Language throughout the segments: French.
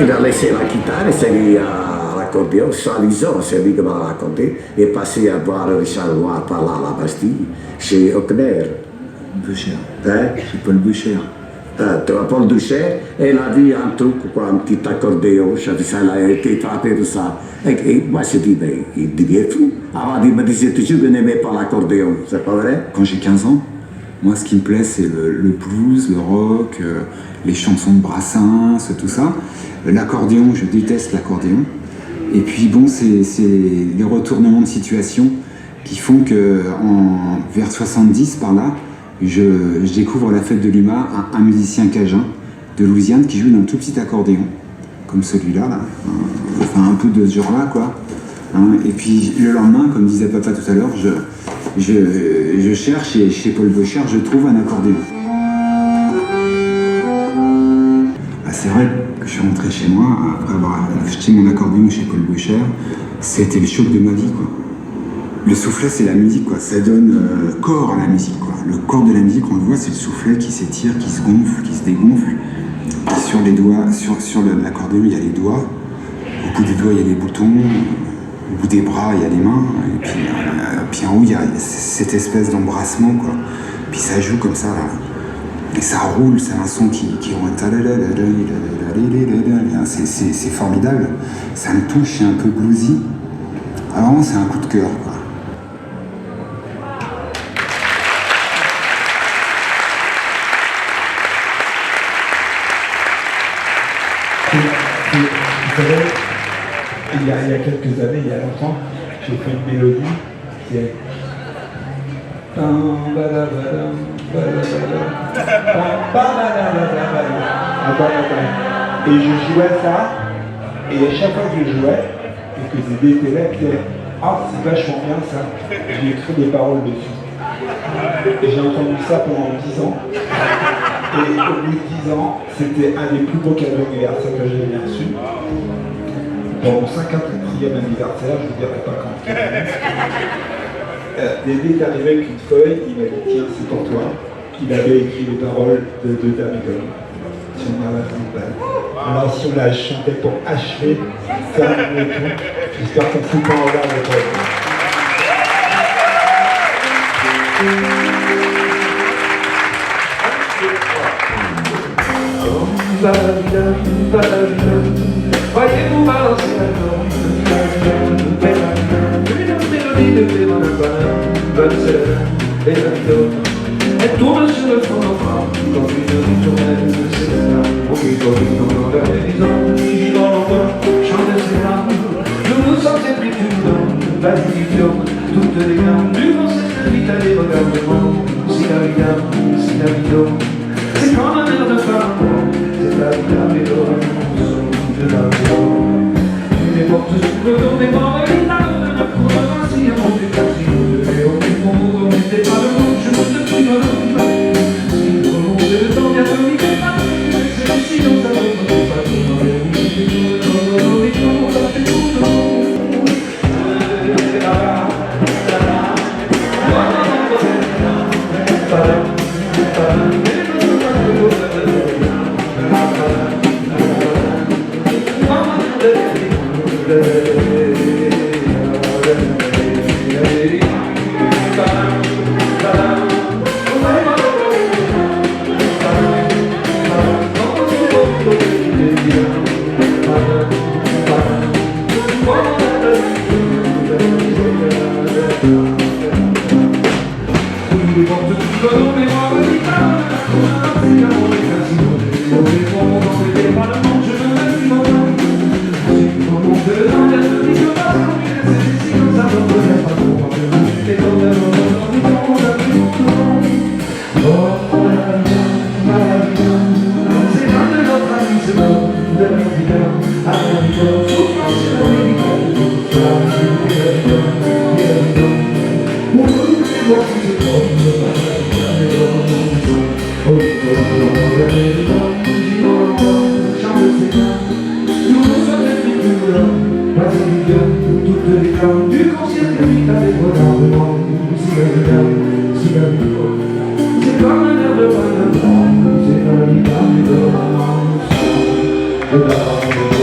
il a laissé la guitare et s'est mis à l'accordéon, soi-disant, c'est lui qui m'a raconté, et est passé à boire le Charlois par là à la Bastille, chez Hockner. Boucher. Hein? Chez Paul Boucher. Paul Ducher, et il a vu un truc, quoi, un petit accordéon, ça a été frappé de ça. Et moi, j'ai dit, mais il devient fou. Alors, il me disait toujours qu'il n'aimait pas l'accordéon, c'est pas vrai? Quand j'ai 15 ans, moi, ce qui me plaît, c'est le blues, le rock, les chansons de Brassens, tout ça. L'accordéon, je déteste l'accordéon. Et puis, bon, c'est les retournements de situation qui font que, vers 70, par là, je découvre la fête de l'UMA, un musicien cajun de Louisiane qui joue d'un tout petit accordéon, comme celui-là, là. Enfin un peu de ce genre-là, quoi. Hein, et puis le lendemain, comme disait papa tout à l'heure, je cherche et chez Paul Boucher, je trouve un accordéon. Ah, c'est vrai que je suis rentré chez moi, après avoir acheté mon accordéon chez Paul Boucher, c'était le choc de ma vie, quoi. Le soufflet, c'est la musique, quoi. Ça donne corps à la musique, quoi. Le corps de la musique, on le voit, c'est le soufflet qui s'étire, qui se gonfle, qui se dégonfle. Et sur les doigts, sur l'accordéon, il y a les doigts. Au bout des doigts, il y a les boutons. Au bout des bras, il y a les mains. Et puis en haut, il y a cette espèce d'embrassement, quoi. Puis ça joue comme ça, là. Et ça roule, c'est un son qui roule. C'est formidable. Ça me touche, c'est un peu bluesy. Ah, vraiment, c'est un coup de cœur, quoi. Vous savez, il y a quelques années, il y a longtemps, j'ai fait une mélodie qui est... Et je jouais ça, et à chaque fois que je jouais, et que j'ai des élèves disaient « Ah, c'est vachement bien ça », j'ai écrit des paroles dessus. Et j'ai entendu ça pendant 10 ans. Et au bout de 10 ans, c'était un des plus beaux cadeaux d'anniversaire que j'ai jamais reçu. Dans mon 54e anniversaire, je ne vous dirai pas quand. Dédé est arrivé avec une feuille, il m'a dit tiens, c'est pour toi. Il avait écrit les paroles de Damigol. Si on a la campagne. Alors si on l'a chanté pour achever, faire le tout, j'espère qu'on ne fout pas en l'air le poème. Voyez-vous balancer la corde, une mélodie de elle tourne sur le fond d'enfant, comme une ritournelle, c'est ça. Oui, comme une dans la maison, qui dans l'envoi, chante ses larmes. Nous nous sommes épris d'une bande, vas-y, toutes les gammes, du vent c'est vite à les regarde-moi, si la vida, c'est comme un air de femme, c'est la vida, mais de la vie. Les portes sur le dos des morts et l'âme de la cour, ainsi à mon déplacé, et au fond, on n'était pas le monde, je me suis dans le si tout le monde est le temps, bien de m'y faire, c'est ici, on s'avait pas tout dans les c'est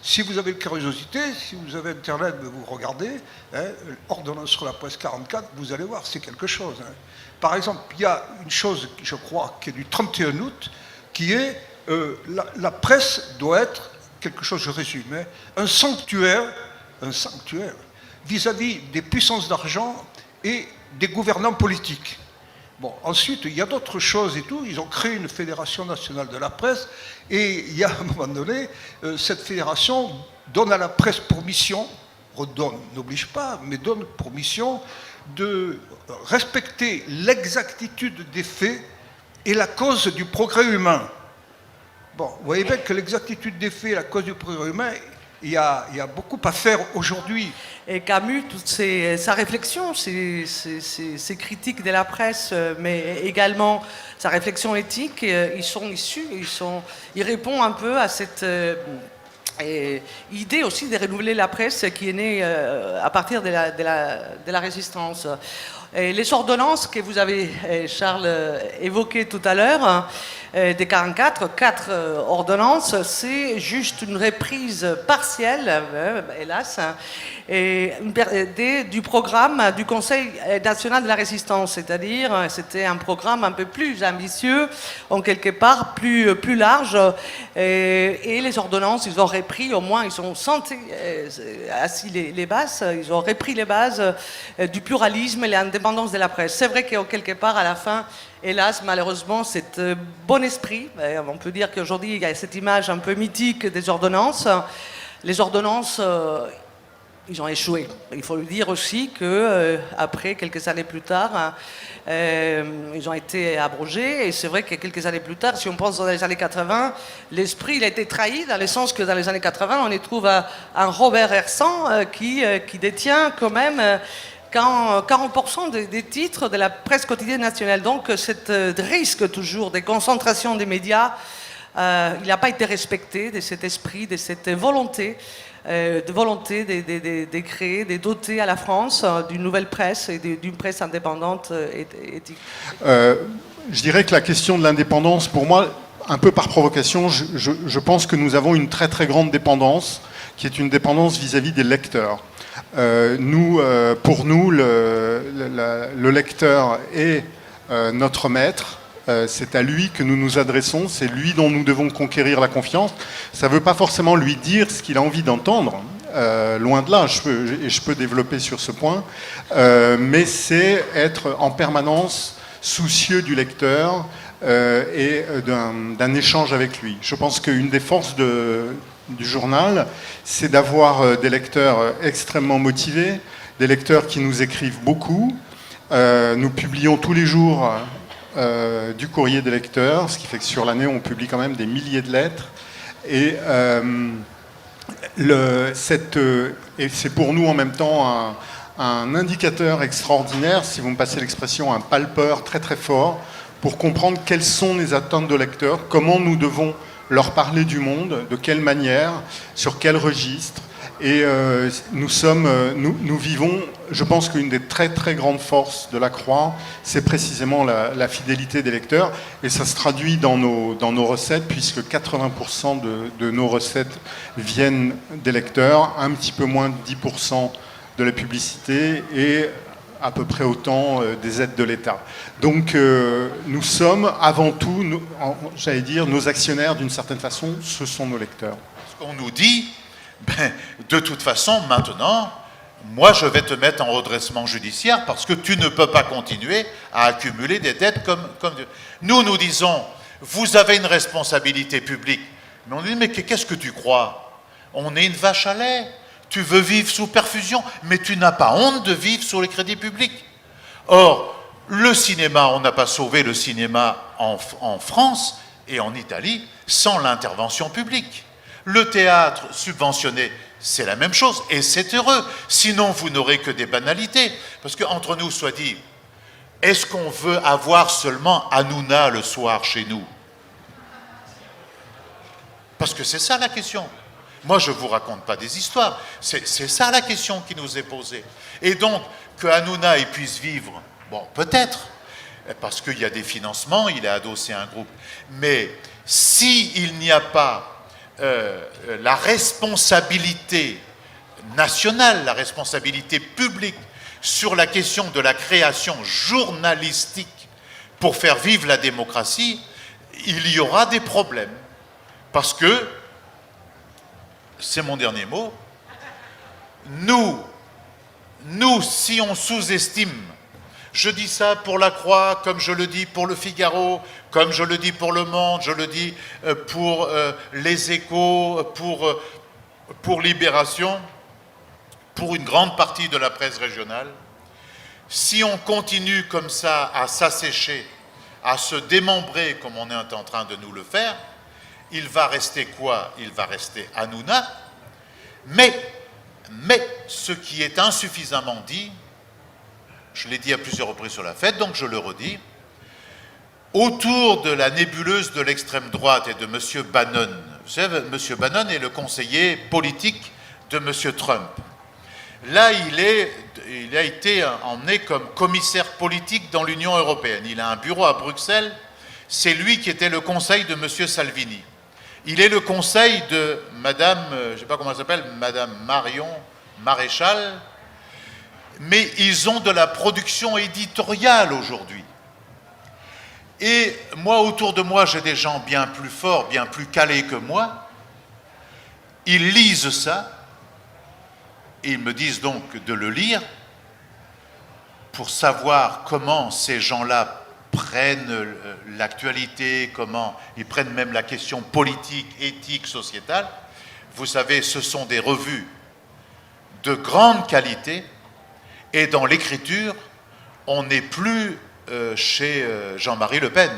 Si vous avez une curiosité, si vous avez Internet, vous regardez, hein, ordonnance sur la presse 44, vous allez voir, c'est quelque chose. Hein. Par exemple, il y a une chose, je crois, qui est du 31 août, qui est la presse doit être, quelque chose, je résume, hein, un sanctuaire vis-à-vis des puissances d'argent et des gouvernants politiques. Bon, ensuite, il y a d'autres choses et tout. Ils ont créé une fédération nationale de la presse et il y a à un moment donné, cette fédération donne à la presse pour mission, redonne, n'oblige pas, mais donne pour mission de respecter l'exactitude des faits et la cause du progrès humain. Bon, vous voyez bien que l'exactitude des faits et la cause du progrès humain, il y a beaucoup à faire aujourd'hui. Et Camus, toute sa réflexion, ses critiques de la presse, mais également sa réflexion éthique, ils sont issus, il répond un peu à cette idée aussi de renouveler la presse qui est née à partir de la résistance. Et les ordonnances que vous avez, Charles, évoquées tout à l'heure, des 44, 4 ordonnances, c'est juste une reprise partielle, hélas, du programme du Conseil national de la résistance, c'est-à-dire c'était un programme un peu plus ambitieux, en quelque part plus large, et les ordonnances, ils ont repris, au moins ils ont assis les bases, ils ont repris les bases du pluralisme et l'indépendance de la presse. C'est vrai qu'en quelque part, à la fin, hélas, malheureusement, cet bon esprit, on peut dire qu'aujourd'hui, il y a cette image un peu mythique des ordonnances. Les ordonnances, ils ont échoué. Il faut le dire aussi qu'après, quelques années plus tard, ils ont été abrogés. Et c'est vrai que quelques années plus tard, si on pense dans les années 80, l'esprit il a été trahi dans le sens que dans les années 80, on y trouve un Robert Hersant qui détient quand même 40% des titres de la presse quotidienne nationale. Donc, ce risque toujours de concentration des médias, il n'a pas été respecté, de cet esprit, de cette volonté, de créer, de doter à la France d'une nouvelle presse et d'une presse indépendante et éthique. Je dirais que la question de l'indépendance, pour moi, un peu par provocation, je pense que nous avons une très très grande dépendance, qui est une dépendance vis-à-vis des lecteurs. Pour nous, le lecteur est notre maître. C'est à lui que nous nous adressons, c'est lui dont nous devons conquérir la confiance. Ça ne veut pas forcément lui dire ce qu'il a envie d'entendre, loin de là, je peux développer sur ce point, mais c'est être en permanence soucieux du lecteur et d'un échange avec lui. Je pense qu'une des forces du journal, c'est d'avoir des lecteurs extrêmement motivés, des lecteurs qui nous écrivent beaucoup. Nous publions tous les jours du courrier des lecteurs, ce qui fait que sur l'année, on publie quand même des milliers de lettres. Et c'est pour nous en même temps un indicateur extraordinaire, si vous me passez l'expression, un palpeur très très fort, pour comprendre quelles sont les attentes de lecteurs, comment nous devons leur parler du monde, de quelle manière, sur quel registre. Et nous vivons, je pense qu'une des très très grandes forces de la Croix, c'est précisément la fidélité des lecteurs. Et ça se traduit dans nos recettes, puisque 80% de nos recettes viennent des lecteurs, un petit peu moins de 10% de la publicité et à peu près autant des aides de l'État. Donc nous sommes avant tout, j'allais dire, nos actionnaires d'une certaine façon, ce sont nos lecteurs. On nous dit, de toute façon, maintenant, moi je vais te mettre en redressement judiciaire parce que tu ne peux pas continuer à accumuler des dettes comme... Nous disons, vous avez une responsabilité publique. Mais on dit, mais qu'est-ce que tu crois? On est une vache à lait. Tu veux vivre sous perfusion, mais tu n'as pas honte de vivre sur les crédits publics. Or, le cinéma, on n'a pas sauvé le cinéma en France et en Italie sans l'intervention publique. Le théâtre subventionné, c'est la même chose, et c'est heureux. Sinon, vous n'aurez que des banalités. Parce qu'entre nous, soit dit, est-ce qu'on veut avoir seulement Hanouna le soir chez nous? Parce que c'est ça la question. Moi, je ne vous raconte pas des histoires. C'est ça la question qui nous est posée. Et donc, que Hanouna puisse vivre, bon, peut-être, parce qu'il y a des financements, il est adossé à un groupe. Mais s'il n'y a pas la responsabilité nationale, la responsabilité publique sur la question de la création journalistique pour faire vivre la démocratie, il y aura des problèmes. Parce que, c'est mon dernier mot, nous, si on sous-estime, je dis ça pour la Croix, comme je le dis pour le Figaro, comme je le dis pour Le Monde, je le dis pour Les Échos, pour Libération, pour une grande partie de la presse régionale. Si on continue comme ça à s'assécher, à se démembrer comme on est en train de nous le faire, il va rester quoi? Il va rester Hanouna, Mais ce qui est insuffisamment dit, je l'ai dit à plusieurs reprises sur la fête, donc je le redis, autour de la nébuleuse de l'extrême droite et de M. Bannon. Vous savez, M. Bannon est le conseiller politique de M. Trump. Là, il a été emmené comme commissaire politique dans l'Union européenne. Il a un bureau à Bruxelles. C'est lui qui était le conseil de M. Salvini. Il est le conseil de Madame, je ne sais pas comment elle s'appelle, Madame Marion Maréchal. Mais ils ont de la production éditoriale aujourd'hui. Et moi, autour de moi, j'ai des gens bien plus forts, bien plus calés que moi. Ils lisent ça. Et ils me disent donc de le lire pour savoir comment ces gens-là prennent l'actualité, comment ils prennent même la question politique, éthique, sociétale. Vous savez, ce sont des revues de grande qualité et dans l'écriture, on n'est plus chez Jean-Marie Le Pen.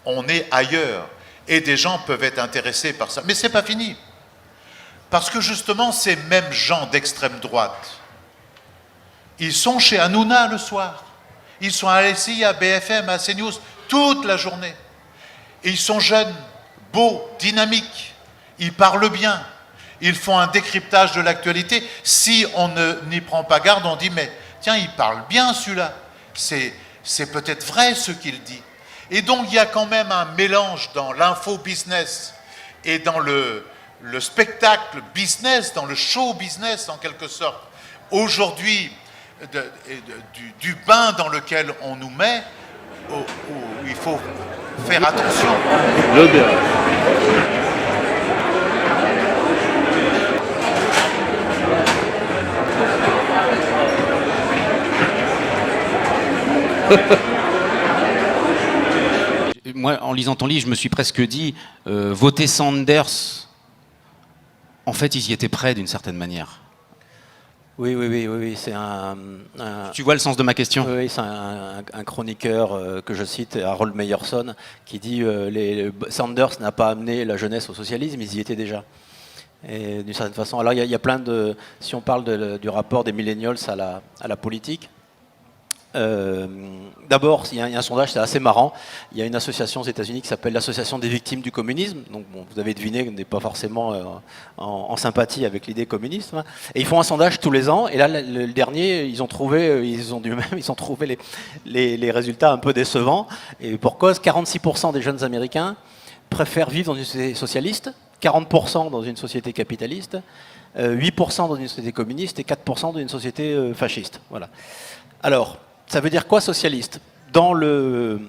On est ailleurs. Et des gens peuvent être intéressés par ça. Mais ce n'est pas fini. Parce que justement, ces mêmes gens d'extrême droite, ils sont chez Hanouna le soir. Ils sont à LCI, à BFM, à CNews, toute la journée. Et ils sont jeunes, beaux, dynamiques. Ils parlent bien. Ils font un décryptage de l'actualité. Si on n'y prend pas garde, on dit, mais tiens, il parle bien celui-là. C'est peut-être vrai ce qu'il dit. Et donc, il y a quand même un mélange dans l'info-business et dans le spectacle business, dans le show business en quelque sorte, aujourd'hui, du bain dans lequel on nous met, où il faut faire attention. L'odeur. Moi, en lisant ton livre, je me suis presque dit, voter Sanders, en fait, ils y étaient prêts d'une certaine manière. Oui, c'est Tu vois le sens de ma question? Oui, c'est un chroniqueur que je cite, Harold Meyerson, qui dit Sanders n'a pas amené la jeunesse au socialisme, ils y étaient déjà. Et d'une certaine façon, alors il y a plein de, si on parle du rapport des millennials à la politique. D'abord, il y a un sondage, c'est assez marrant. Il y a une association aux États-Unis qui s'appelle l'Association des victimes du communisme. Donc, bon, vous avez deviné qu'on n'est pas forcément en sympathie avec l'idée communiste. Hein. Et ils font un sondage tous les ans. Et là, le dernier, ils ont trouvé les résultats un peu décevants. Et pour cause, 46% des jeunes Américains préfèrent vivre dans une société socialiste, 40% dans une société capitaliste, 8% dans une société communiste et 4% dans une société fasciste. Voilà. Alors, ça veut dire quoi socialiste? Dans le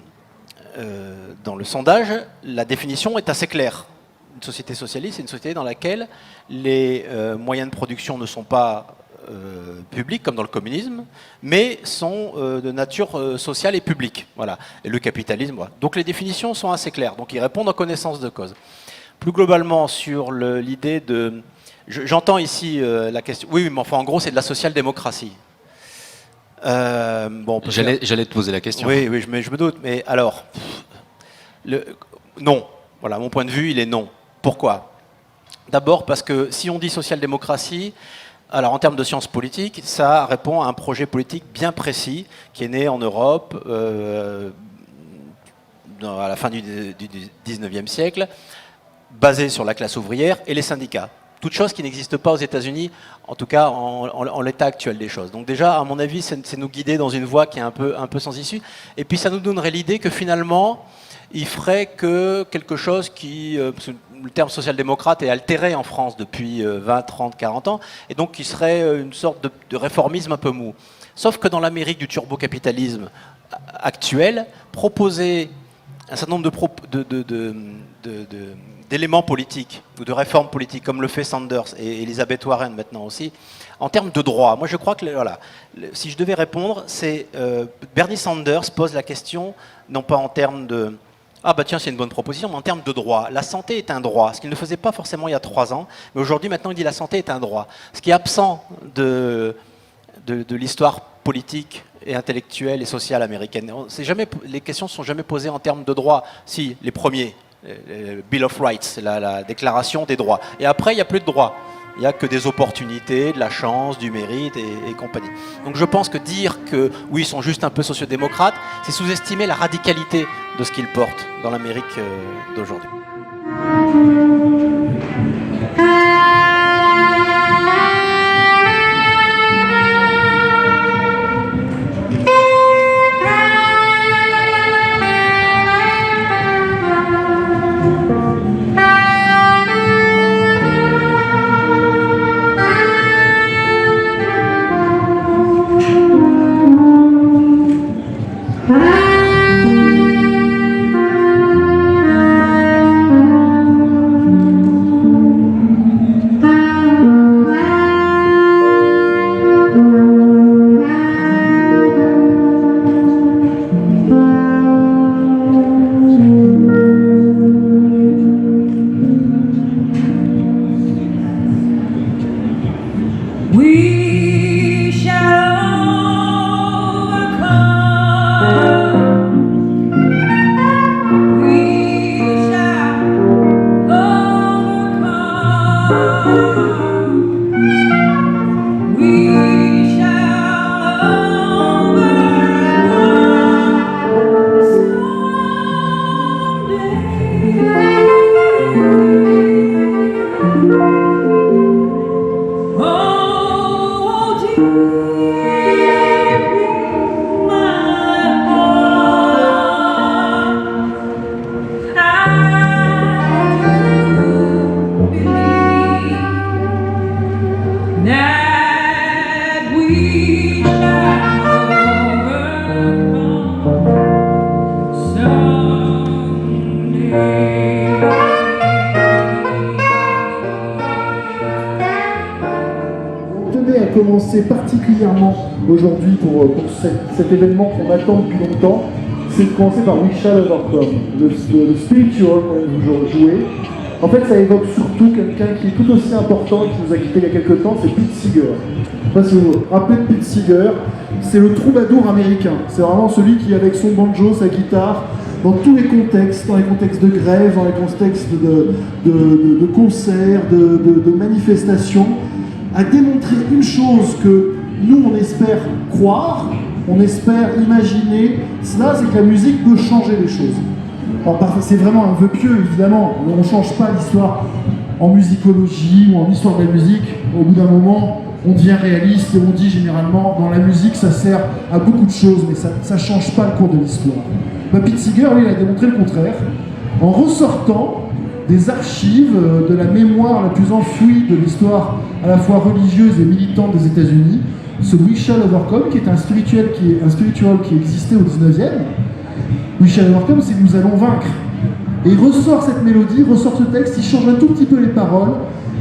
sondage, la définition est assez claire. Une société socialiste, c'est une société dans laquelle les moyens de production ne sont pas publics, comme dans le communisme, mais sont de nature sociale et publique. Voilà. Et le capitalisme, voilà. Donc les définitions sont assez claires. Donc ils répondent en connaissance de cause. Plus globalement, sur l'idée de... J'entends ici la question... Oui, mais enfin, en gros, c'est de la social-démocratie. J'allais te poser la question. Oui, je me doute. Mais alors, non. Voilà, mon point de vue, il est non. Pourquoi? D'abord parce que si on dit social-démocratie, alors en termes de sciences politiques, ça répond à un projet politique bien précis qui est né en Europe à la fin du 19e siècle, basé sur la classe ouvrière et les syndicats. Toute chose qui n'existe pas aux États-Unis, en tout cas en l'état actuel des choses. Donc déjà, à mon avis, c'est nous guider dans une voie qui est un peu sans issue. Et puis ça nous donnerait l'idée que finalement, il ferait que quelque chose qui... le terme social-démocrate est altéré en France depuis 20, 30, 40 ans, et donc qui serait une sorte de réformisme un peu mou. Sauf que dans l'Amérique du turbocapitalisme actuel, proposer un certain nombre d'éléments politiques ou de réformes politiques, comme le fait Sanders et Elizabeth Warren maintenant aussi, en termes de droit. Moi, je crois que si je devais répondre, c'est Bernie Sanders pose la question, non pas en termes de « Ah bah tiens, c'est une bonne proposition », mais en termes de droit. La santé est un droit, ce qu'il ne faisait pas forcément il y a 3 ans, mais aujourd'hui, maintenant, il dit « La santé est un droit ». Ce qui est absent de l'histoire politique et intellectuelle et sociale américaine. Les questions ne sont jamais posées en termes de droit. Si, les premiers, Bill of Rights, la déclaration des droits. Et après, il n'y a plus de droits. Il n'y a que des opportunités, de la chance, du mérite et compagnie. Donc je pense que dire que oui, ils sont juste un peu sociodémocrates, c'est sous-estimer la radicalité de ce qu'ils portent dans l'Amérique d'aujourd'hui. We shall overcome. We shall overcome. We shall overcome someday. Oh, deep in my heart, I do believe that we shall overcome someday. On tenait à commencer particulièrement aujourd'hui pour cet événement qu'on attend depuis longtemps, c'est de commencer par We Shall Overcome, le spiritual qu'on vient de jouer. En fait, ça évoque surtout quelqu'un qui est tout aussi important et qui nous a quittés il y a quelques temps, c'est Pete Seeger. Je ne sais pas si vous vous rappelez de Pete Seeger, c'est le troubadour américain. C'est vraiment celui qui, avec son banjo, sa guitare, dans tous les contextes de grève, dans les contextes de concerts, de manifestations, a démontré une chose que nous, on espère croire, on espère imaginer, cela, c'est que la musique peut changer les choses. Alors, c'est vraiment un vœu pieux, évidemment, on ne change pas l'histoire en musicologie ou en histoire de la musique. Au bout d'un moment, on devient réaliste et on dit généralement, dans la musique, ça sert à beaucoup de choses, mais ça ne change pas le cours de l'histoire. Pete Seeger, lui, il a démontré le contraire, en ressortant des archives de la mémoire la plus enfouie de l'histoire à la fois religieuse et militante des États-Unis, ce We Shall Overcome, qui est un spirituel qui existait au 19e. We Shall Overcome, c'est nous allons vaincre. Et il ressort cette mélodie, ressort ce texte, il change un tout petit peu les paroles,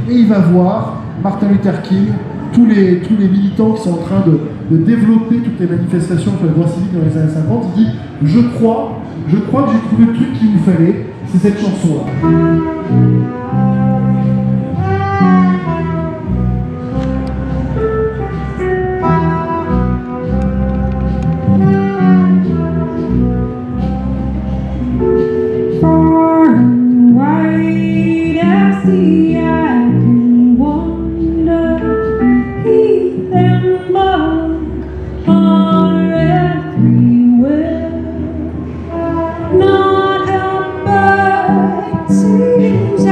et il va voir Martin Luther King, tous les militants qui sont en train de développer toutes les manifestations pour les droits civiques dans les années 50, il dit « Je crois que j'ai trouvé le truc qu'il nous fallait, c'est cette chanson-là. » Not a bird sings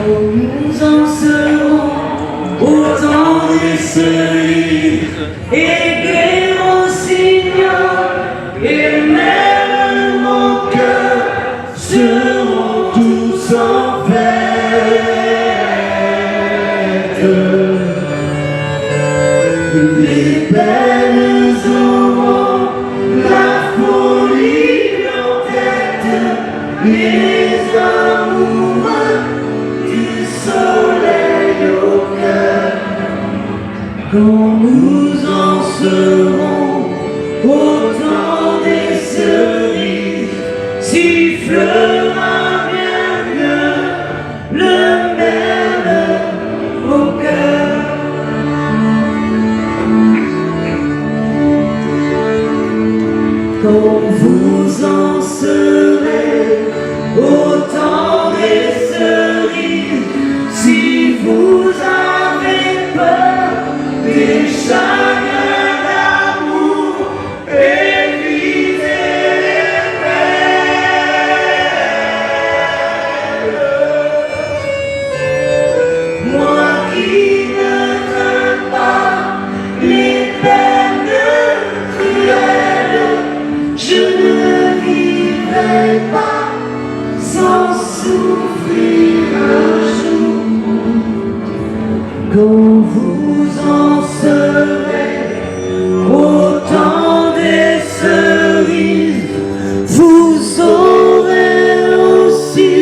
nous en serons au temps des cerises et gai rossignol et même mon cœur seront tous en fête. Les peines auront la folie en tête, les amoureux du soleil au cœur. Quand nous en serons au temps des cerises, sifflera bien mieux le même au cœur. Quand vous en serez au temps des cerises, si vous avez peur des chagrins d'amour, évitez les peines. Moi qui ne crains pas les peines cruelles, je ne vivrai pas sans souffrir un jour. Quand vous en serez au temps des cerises, vous aurez aussi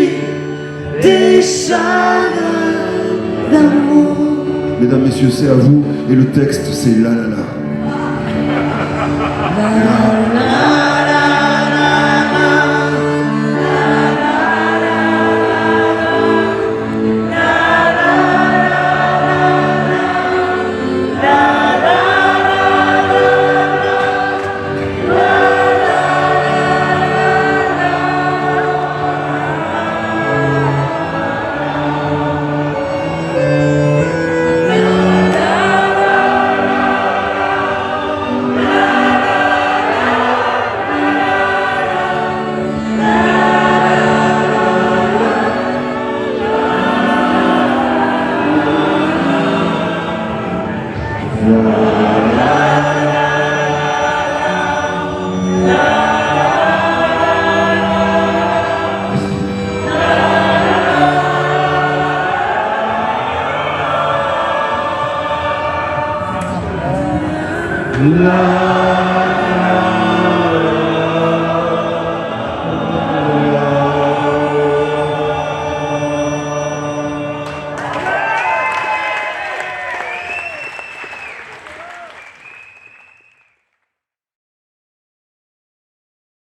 des chagrins d'amour. Mesdames, messieurs, c'est à vous. Et le texte, c'est la la la. La